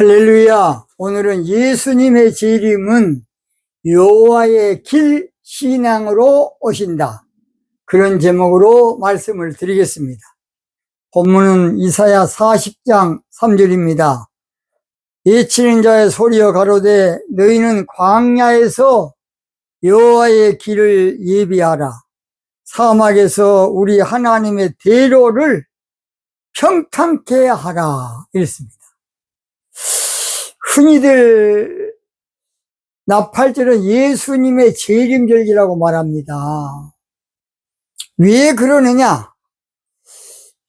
할렐루야. 오늘은 예수님의 재림은 여호와의 길 신앙으로 오신다. 그런 제목으로 말씀을 드리겠습니다. 본문은 이사야 40장 3절입니다. 예치는 자의 소리여 가로되 너희는 광야에서 여호와의 길을 예비하라. 사막에서 우리 하나님의 대로를 평탄케 하라. 이랬습니다. 흔히들 나팔절은 예수님의 재림절기라고 말합니다. 왜 그러느냐?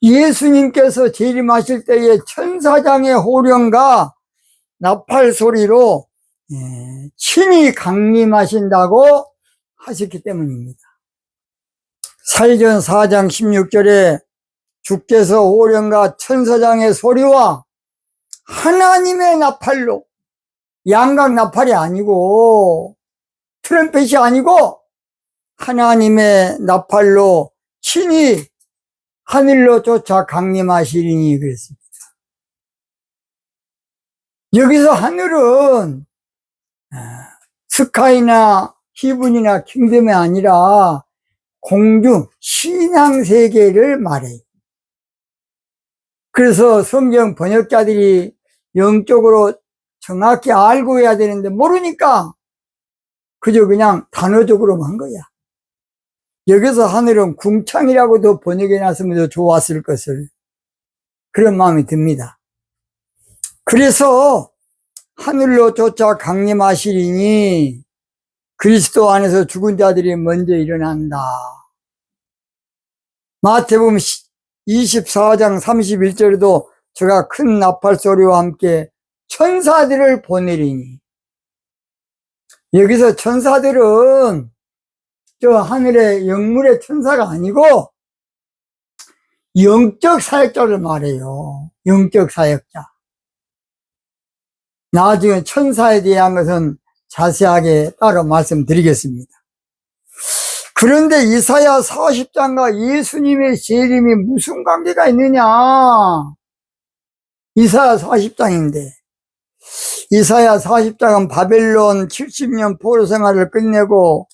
예수님께서 재림하실 때에 천사장의 호령과 나팔 소리로 친히 강림하신다고 하셨기 때문입니다. 사도행전 4장 16절에 주께서 호령과 천사장의 소리와 하나님의 나팔로, 양각 나팔이 아니고 트럼펫이 아니고 하나님의 나팔로 친히 하늘로 쫓아 강림하시리니 그랬습니다. 여기서 하늘은 스카이나 히븐이나 킹덤이 아니라 공중 신앙세계를 말해요. 그래서 성경 번역자들이 영적으로 정확히 알고 해야 되는데 모르니까 그저 그냥 단어적으로만 한 거야. 여기서 하늘은 궁창이라고도 번역해 놨으면 더 좋았을 것을, 그런 마음이 듭니다. 그래서 하늘로 쫓아 강림하시리니 그리스도 안에서 죽은 자들이 먼저 일어난다. 마태복음 24장 31절에도 저가 큰 나팔 소리와 함께 천사들을 보내리니, 여기서 천사들은 저 하늘의 영물의 천사가 아니고 영적 사역자를 말해요. 영적 사역자. 나중에 천사에 대한 것은 자세하게 따로 말씀드리겠습니다. 그런데 이사야 40장과 예수님의 재림이 무슨 관계가 있느냐? 이사야 40장인데, 이사야 40장은 바벨론 70년 포로 생활을 끝내고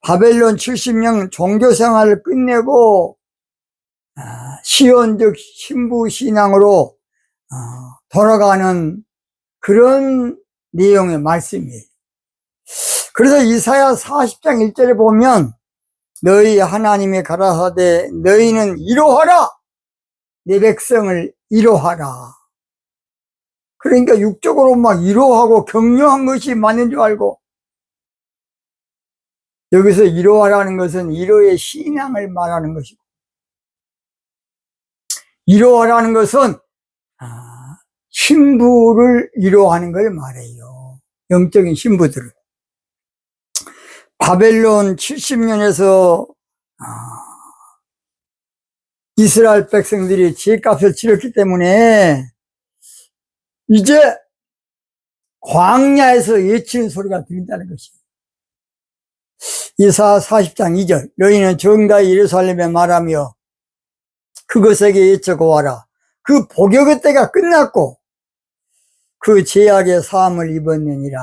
바벨론 70년 종교 생활을 끝내고 시온적 신부 신앙으로 돌아가는 그런 내용의 말씀이에요. 그래서 이사야 40장 1절에 보면 너희 하나님이 가라사대 너희는 이로하라, 내 백성을 이로하라. 그러니까 육적으로 막 이로하고 격려한 것이 맞는 줄 알고, 여기서 이로하라는 것은 이로의 신앙을 말하는 것이고, 이로하라는 것은 신부를 이로하는 걸 말해요. 영적인 신부들을. 바벨론 70년에서 이스라엘 백성들이 죄값을 치렀기 때문에 이제 광야에서 외치는 소리가 들린다는 것이에요. 이사야 40장 2절 너희는 정다이 예루살렘에 말하며 그것에게 외쳐고하라. 그 복역의 때가 끝났고 그 죄악의 사함을 입었느니라.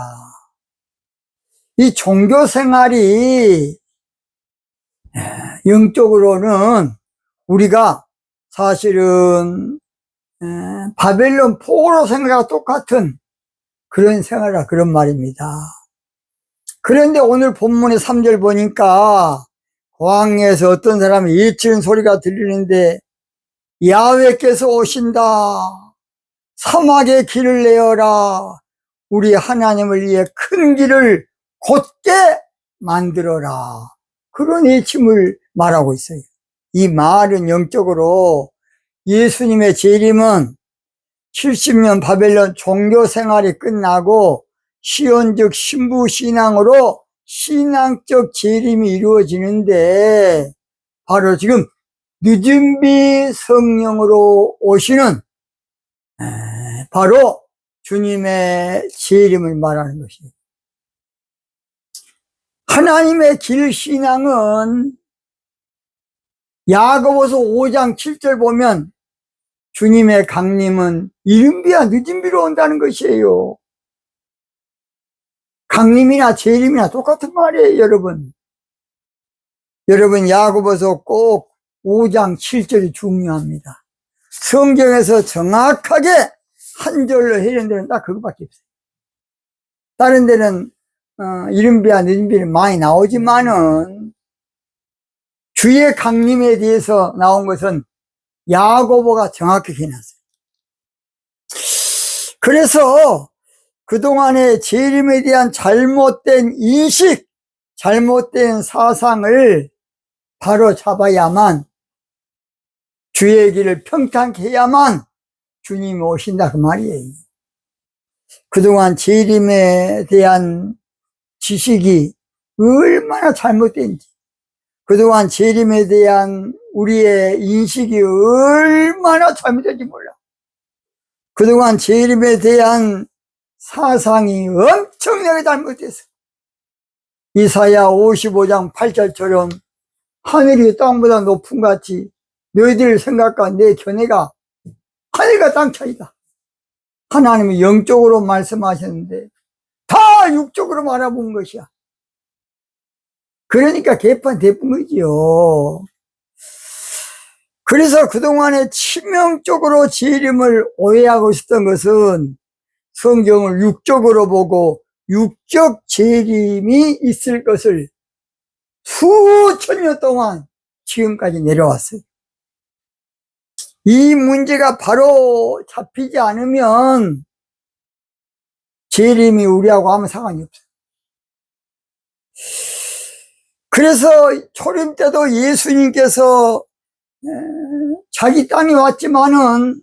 이 종교 생활이 영적으로는 우리가 사실은 바벨론 포로 생활과 똑같은 그런 생활이라 그런 말입니다. 그런데 오늘 본문의 3절 보니까 광야에서 어떤 사람이 외치는 소리가 들리는데 야훼께서 오신다. 사막에 길을 내어라. 우리 하나님을 위해 큰 길을 곧게 만들어라. 그런 외침을 말하고 있어요. 이 말은 영적으로 예수님의 재림은 70년 바벨론 종교 생활이 끝나고 시온적 신부 신앙으로 신앙적 재림이 이루어지는데, 바로 지금 늦은비 성령으로 오시는 바로 주님의 재림을 말하는 것이에요. 하나님의 길 신앙은 야고보서 5장 7절 보면 주님의 강림은 이른 비와 늦은 비로 온다는 것이에요. 강림이나 재림이나 똑같은 말이에요, 여러분. 여러분, 야고보서 꼭 5장 7절이 중요합니다. 성경에서 정확하게 한 절로 해놓은 데는 딱 그것밖에 없어요. 다른 데는 이른 비와 늦은 비는 많이 나오지만은 주의 강림에 대해서 나온 것은 야고보가 정확히 해놨어요. 그래서 그동안의 재림에 대한 잘못된 인식, 잘못된 사상을 바로 잡아야만, 주의 길을 평탄케 해야만 주님이 오신다 그 말이에요. 그동안 재림에 대한 지식이 얼마나 잘못된지, 그동안 재림에 대한 우리의 인식이 얼마나 잘못된지 몰라. 그동안 재림에 대한 사상이 엄청나게 잘못됐어. 이사야 55장 8절처럼 하늘이 땅보다 높은 것 같이 너희들 생각과 내 견해가 하늘과 땅 차이다. 하나님이 영적으로 말씀하셨는데 다 육적으로 말아본 것이야. 그러니까 개판돼본 거지요. 그래서 그동안에 치명적으로 재림을 오해하고 있었던 것은 성경을 육적으로 보고 육적 재림이 있을 것을 수천 년 동안 지금까지 내려왔어요. 이 문제가 바로 잡히지 않으면 재림이 우리하고 아무 상관이 없어요. 그래서 초림 때도 예수님께서 자기 땅에 왔지만은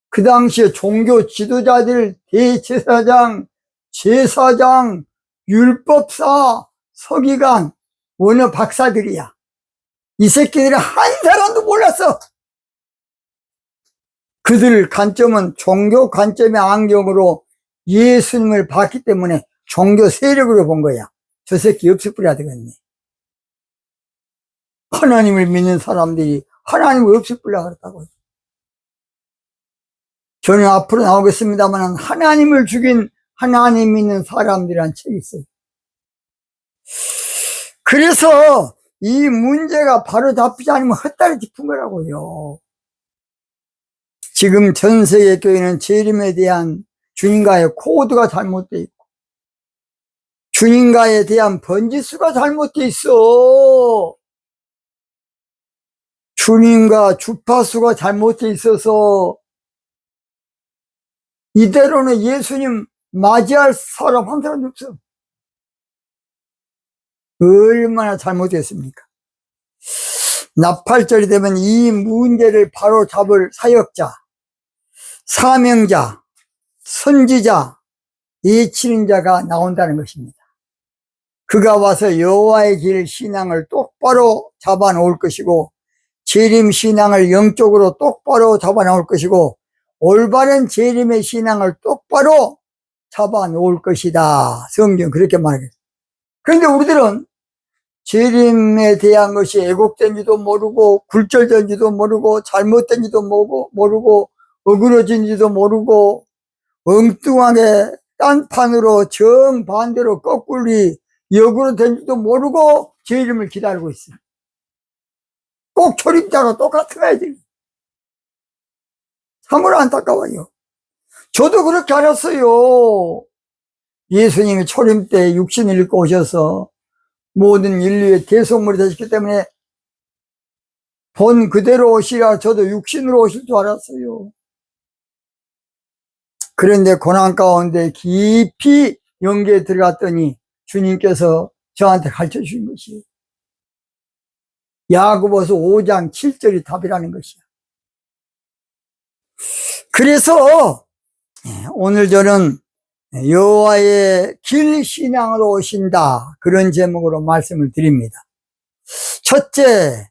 그 당시에 종교 지도자들, 대제사장, 제사장, 율법사, 서기관, 원어 박사들이야. 이 새끼들은 한 사람도 몰랐어. 그들 관점은 종교 관점의 안경으로 예수님을 봤기 때문에 종교 세력으로 본 거야. 저 새끼 없을 뿌려야 되겠네. 하나님을 믿는 사람들이 하나님을 없을 뿌려야 그랬다고요. 저는 앞으로 나오겠습니다만 하나님을 죽인 하나님 믿는 사람들이란 책이 있어요. 그래서 이 문제가 바로 잡히지 않으면 헛다리 짚은 거라고요. 지금 전 세계 교회는 재림에 대한 주님과의 코드가 잘못되어 있고 주님과에 대한 번지수가 잘못되어 있어. 주님과 주파수가 잘못되어 있어서 이대로는 예수님 맞이할 사람 한 사람도 없어. 얼마나 잘못됐습니까? 나팔절이 되면 이 문제를 바로 잡을 사역자, 사명자, 선지자, 예치는 자가 나온다는 것입니다. 그가 와서 여호와의 길 신앙을 똑바로 잡아 놓을 것이고 재림 신앙을 영적으로 똑바로 잡아 놓을 것이고 올바른 재림의 신앙을 똑바로 잡아 놓을 것이다. 성경 그렇게 말하겠습니다. 그런데 우리들은 재림에 대한 것이 애곡된지도 모르고 굴절된지도 모르고 잘못된지도 모르고 어그러진지도 모르고 엉뚱하게 딴판으로 정반대로 거꾸리 역으로 된지도 모르고 재림을 기다리고 있어요. 꼭 초림자가 똑같아야 돼요. 참으로 안타까워요. 저도 그렇게 알았어요. 예수님이 초림 때 육신을 입고 오셔서 모든 인류의 대속물이 되셨기 때문에 본 그대로 오시라 저도 육신으로 오실 줄 알았어요. 그런데 고난 가운데 깊이 영계에 들어갔더니 주님께서 저한테 가르쳐 주신 것이에요. 야고보서 5장 7절이 답이라는 것이야. 그래서 오늘 저는 여호와의 길 신앙으로 오신다 그런 제목으로 말씀을 드립니다. 첫째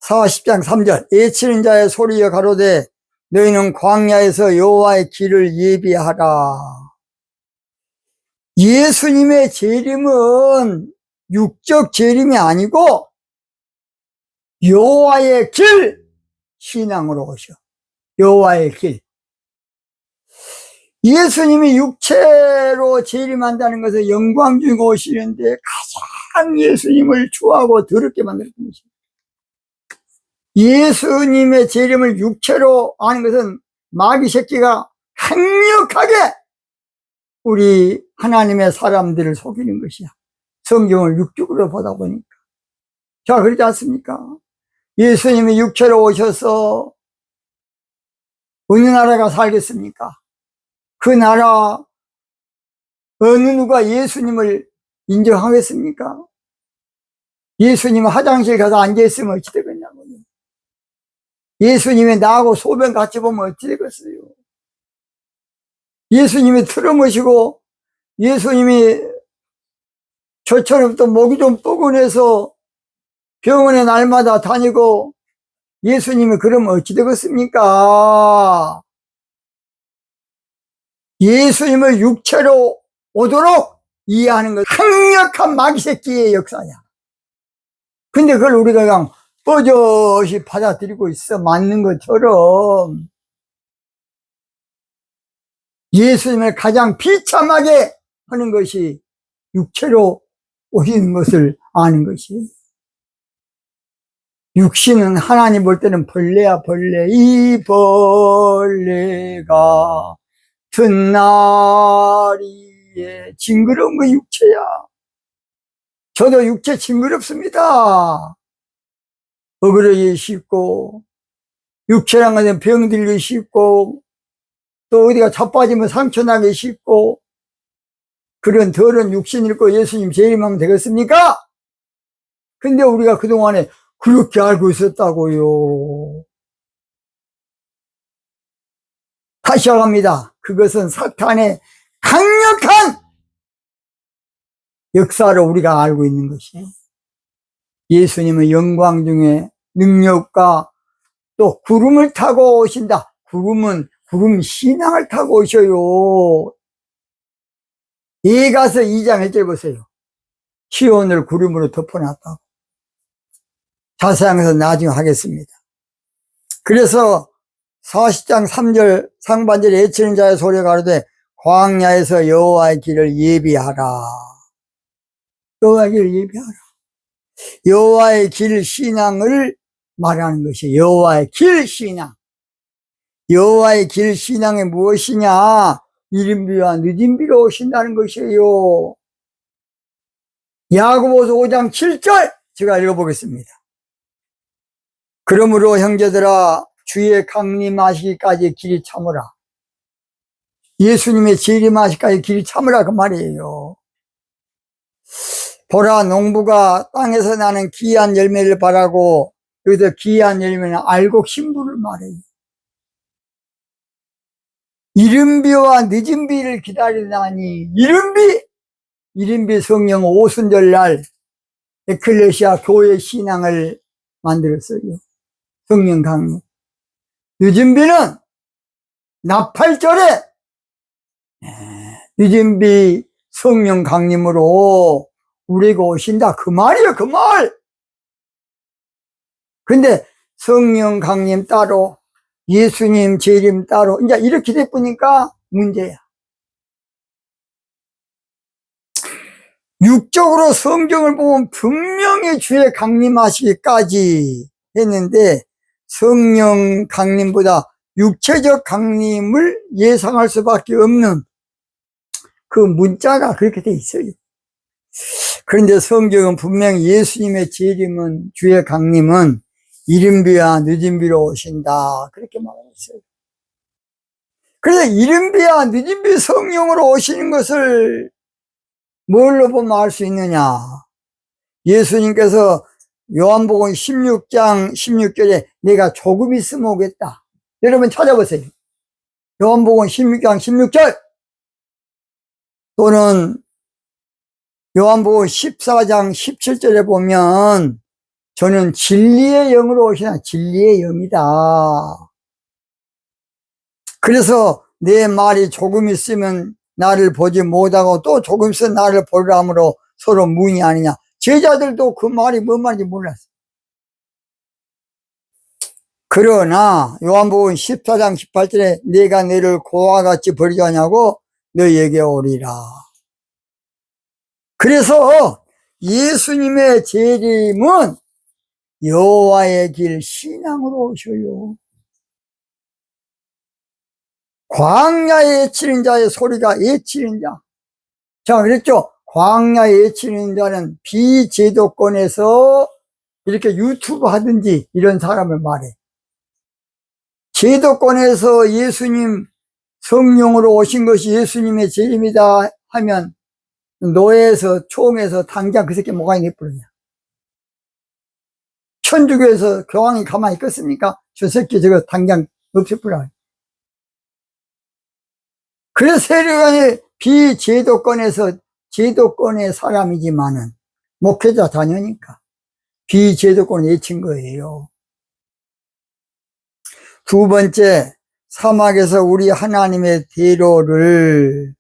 40장 3절 애치는 자의 소리여 가로되 너희는 광야에서 여호와의 길을 예비하라. 예수님의 재림은 육적 재림이 아니고 여호와의 길 신앙으로 오셔. 여호와의 길. 예수님이 육체로 재림한다는 것은 영광 중에 오시는데 가장 예수님을 추하고 더럽게 만들었던 것입니다. 예수님의 재림을 육체로 아는 것은 마귀 새끼가 강력하게 우리 하나님의 사람들을 속이는 것이야. 성경을 육적으로 보다 보니까. 자, 그렇지 않습니까? 예수님이 육체로 오셔서 어느 나라가 살겠습니까? 그 나라 어느 누가 예수님을 인정하겠습니까? 예수님 화장실 가서 앉아있으면 어찌 되겠냐고요. 예수님이 나하고 소변 같이 보면 어찌 되겠어요. 예수님이 틀어머시고 예수님이 저처럼 또 목이 좀 뻐근해서 병원에 날마다 다니고 예수님이 그러면 어찌 되겠습니까? 예수님을 육체로 오도록 이해하는 것 강력한 마귀새끼의 역사야. 근데 그걸 우리가 그냥 뻐젓이 받아들이고 있어. 맞는 것처럼. 예수님을 가장 비참하게 하는 것이 육체로 오시는 것을 아는 것이. 육신은 하나님 볼 때는 벌레야, 벌레. 이 벌레가 든나리에 징그러운 거 육체야. 저도 육체 징그럽습니다. 어그러기 쉽고, 육체란 것은 병들기 쉽고, 또 어디가 자빠지면 상처 나기 쉽고, 그런 더러운 육신 잃고 예수님 재림하면 되겠습니까? 근데 우리가 그동안에 그렇게 알고 있었다고요. 다시 시작합니다. 그것은 사탄의 강력한 역사로 우리가 알고 있는 것이에요. 예수님은 영광 중에 능력과 또 구름을 타고 오신다. 구름 신앙을 타고 오셔요. 예가서 2장 1절 보세요. 시온을 구름으로 덮어놨다고. 자세한 것은 나중에 하겠습니다. 그래서 40장 3절 상반절에 외치는 자의 소리가 가로되 광야에서 여호와의 길을 예비하라. 여호와의 길을 예비하라. 여호와의 길 신앙을 말하는 것이 여호와의 길 신앙. 여호와의 길 신앙이 무엇이냐? 이른비와 늦은비로 오신다는 것이에요. 야고보서 5장 7절 제가 읽어보겠습니다. 그러므로 형제들아 주의 강림하시기까지 길이 참으라. 예수님의 재림하시기까지 길이 참으라 그 말이에요. 보라 농부가 땅에서 나는 귀한 열매를 바라고 여기서 귀한 열매는 알곡 신부를 말해요. 이른비와 늦은비를 기다리다니 이른비 성령 오순절날 에클레시아 교회 신앙을 만들었어요. 성령 강림. 늦은비는 나팔절에 늦은비 성령 강림으로 우리가 오신다 그 말이에요. 그 말. 근데 성령 강림 따로 예수님 재림 따로 이제 이렇게 돼보니까 문제야. 육적으로 성경을 보면 분명히 주의 강림하시기까지 했는데 성령 강림보다 육체적 강림을 예상할 수밖에 없는 그 문자가 그렇게 돼 있어요. 그런데 성경은 분명히 예수님의 재림은 주의 강림은 이른비와 늦은비로 오신다 그렇게 말하고 있어요. 그래서 이른비와 늦은비 성령으로 오시는 것을 뭘로 보면 알 수 있느냐? 예수님께서 요한복음 16장 16절에 내가 조금 있으면 오겠다. 여러분 찾아보세요. 요한복음 16장 16절 또는 요한복음 14장 17절에 보면 저는 진리의 영으로 오시나 진리의 영이다. 그래서 내 말이 조금 있으면 나를 보지 못하고 또 조금 있으면 나를 보리라 하므로 서로 문이 아니냐. 제자들도 그 말이 뭔 말인지 몰랐어요. 그러나 요한복음 14장 18절에 내가 너를 고와 같이 버리지 않냐고 너에게 오리라. 그래서 예수님의 재림은 여호와의 길 신앙으로 오셔요. 광야에 외치는 자의 소리가 외치는 자. 자, 그랬죠? 광야에 외치는 자는 비제도권에서 이렇게 유튜브 하든지 이런 사람을 말해. 제도권에서 예수님 성령으로 오신 것이 예수님의 재림이다 하면 노예에서 총에서 당장 그 새끼 뭐가 내버리냐. 천주교에서 교황이 가만히 있겠습니까? 저 새끼 저거 당장 없애버려. 그래서 세례관이 비제도권에서 제도권의 사람이지만은 목회자 자녀니까 비제도권을 외친 거예요. 두 번째, 사막에서 우리 하나님의 대로를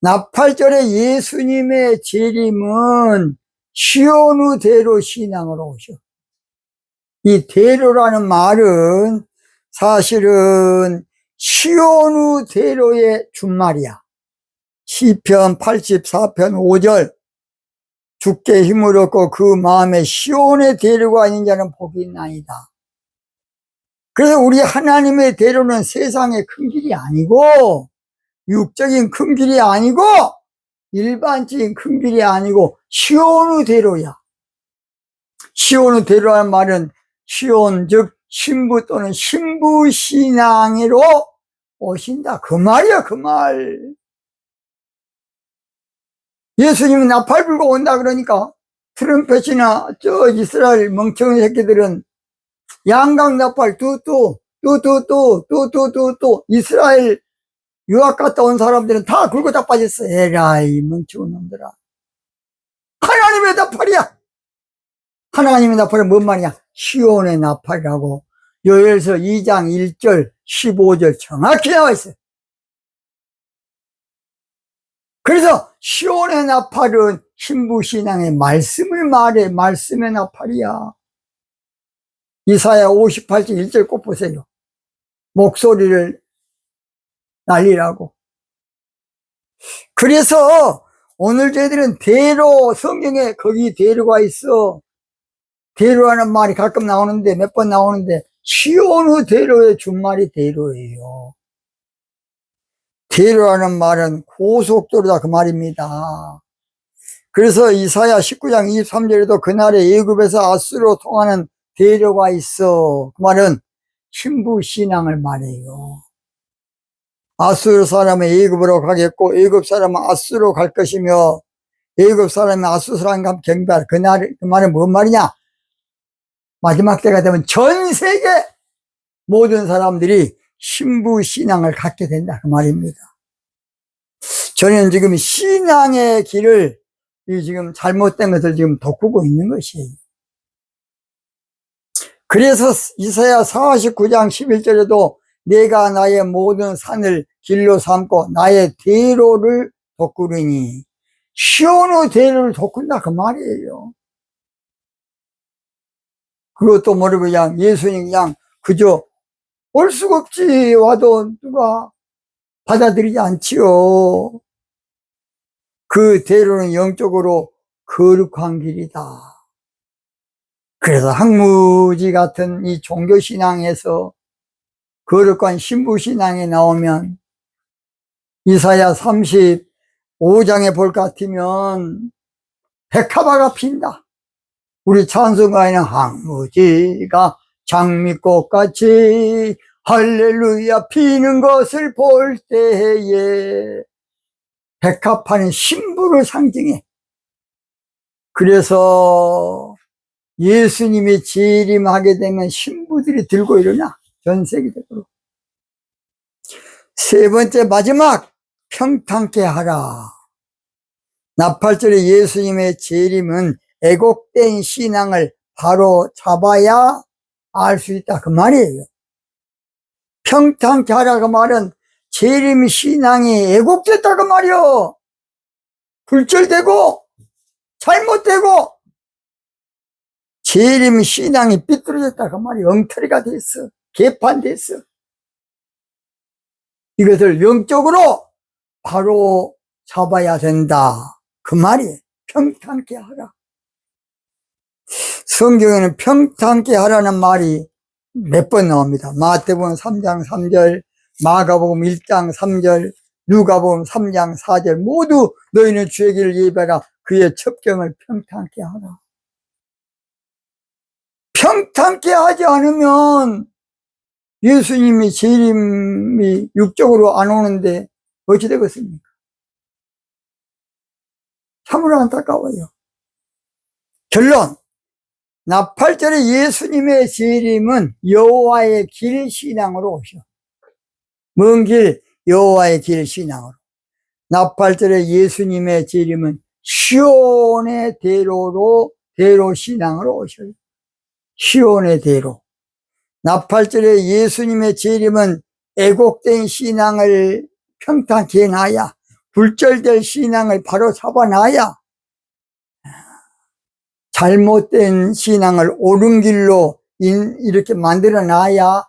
나팔절에 예수님의 재림은 시온의 대로 신앙으로 오셔. 이 대로라는 말은 사실은 시온의 대로의 준말이야. 시편 84편 5절 주께 힘을 얻고 그 마음에 시온의 대로가 있는 자는 복이 있나이다. 그래서 우리 하나님의 대로는 세상의 큰 길이 아니고 육적인 큰 길이 아니고 일반적인 큰 길이 아니고 시온의 대로야. 시온의 대로라는 말은 시온 즉 신부 또는 신부신앙으로 오신다 그 말이야. 그 말. 예수님이 나팔 불고 온다 그러니까 트럼펫이나 저 이스라엘 멍청이 새끼들은 양각 나팔 뚜뚜 이스라엘 유학 갔다 온 사람들은 다 굴고 자빠졌어. 에라이 멍청한 놈들아. 하나님의 나팔이야. 하나님의 나팔은 뭔 말이야? 시온의 나팔이라고 요엘서 2장 1절 15절 정확히 나와 있어요. 그래서 시온의 나팔은 신부신앙의 말씀을 말해. 말씀의 나팔이야. 이사야 58장 1절 꼭 보세요. 목소리를 날리라고. 그래서 오늘 저희들은 대로, 성경에 거기 대로가 있어. 대로라는 말이 가끔 나오는데 몇 번 나오는데 시온의 대로의 준말이 대로예요. 대로라는 말은 고속도로다 그 말입니다. 그래서 이사야 19장 23절에도 그날에 애굽에서 아수르로 통하는 대로가 있어. 그 말은 신부신앙을 말해요. 아수르 사람은 애굽으로 가겠고 애굽 사람은 아수르로 갈 것이며 애굽 사람은 아수르 사람과 경배할 그 말은 뭔 말이냐? 마지막 때가 되면 전 세계 모든 사람들이 신부신앙을 갖게 된다 그 말입니다. 저는 지금 신앙의 길을 지금 잘못된 것을 지금 돋구고 있는 것이에요. 그래서 이사야 49장 11절에도 내가 나의 모든 산을 길로 삼고 나의 대로를 돋구리니 시온의 대로를 돋군다 그 말이에요. 그것도 모르고 그냥 예수님 그냥 그저 올 수가 없지 와도 누가 받아들이지 않지요. 그 대로는 영적으로 거룩한 길이다. 그래서 학무지 같은 이 종교신앙에서 거룩한 신부신앙에 나오면 이사야 35장에 볼 것 같으면 백합화가 핀다. 우리 찬송가에는 학무지가 장미꽃같이 할렐루야 피는 것을 볼 때에 백합화는 신부를 상징해. 그래서 예수님이 재림하게 되면 신부들이 들고 일어나. 전 세계적으로. 세 번째 마지막 평탄케 하라. 나팔절에 예수님의 재림은 애곡된 신앙을 바로 잡아야 알 수 있다 그 말이에요. 평탄케 하라 그 말은 재림 신앙이 애곡됐다 그 말이요. 불절되고 잘못되고 재림 신앙이 삐뚤어졌다 그 말이 엉터리가 됐어. 개판됐어. 이것을 영적으로 바로 잡아야 된다 그 말이에요. 평탄케 하라. 성경에는 평탄케 하라는 말이 몇 번 나옵니다. 마태복음 3장 3절, 마가복음 1장 3절, 누가복음 3장 4절 모두 너희는 주의 길을 예배하라. 그의 첩경을 평탄케 하라. 평탄케 하지 않으면 예수님이 재림이 육적으로 안 오는데 어찌 되겠습니까? 참으로 안타까워요. 결론, 나팔절에 예수님의 재림은 여호와의 길 신앙으로 오셔. 먼 길, 여호와의 길 신앙으로. 나팔절에 예수님의 재림은 시온의 대로 신앙으로 오셔요. 시온의 대로. 나팔절에 예수님의 재림은 애곡된 신앙을 평탄케 해놔야, 굴절될 신앙을 바로 잡아놔야, 잘못된 신앙을 옳은 길로 이렇게 만들어놔야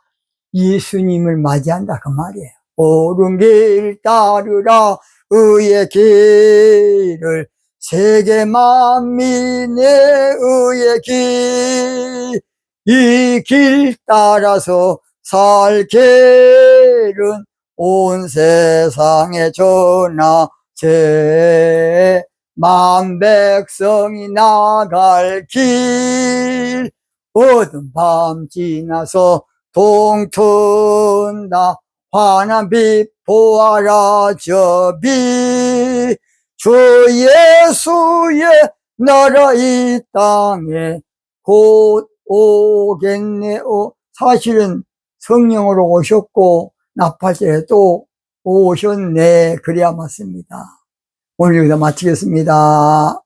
예수님을 맞이한다 그 말이에요. 옳은 길 따르라 의의 길을 세계 만민의 의의 길, 이 길 따라서 살 길은 온 세상에 전하세. 만 백성이 나갈 길, 어두운 밤 지나서 동튼다. 환한 빛 보아라 저 빛, 주 예수의 나라 이 땅에 곧 오겠네요. 사실은 성령으로 오셨고 나팔절에 또 오셨네. 그래야 맞습니다. 오늘 여기서 마치겠습니다.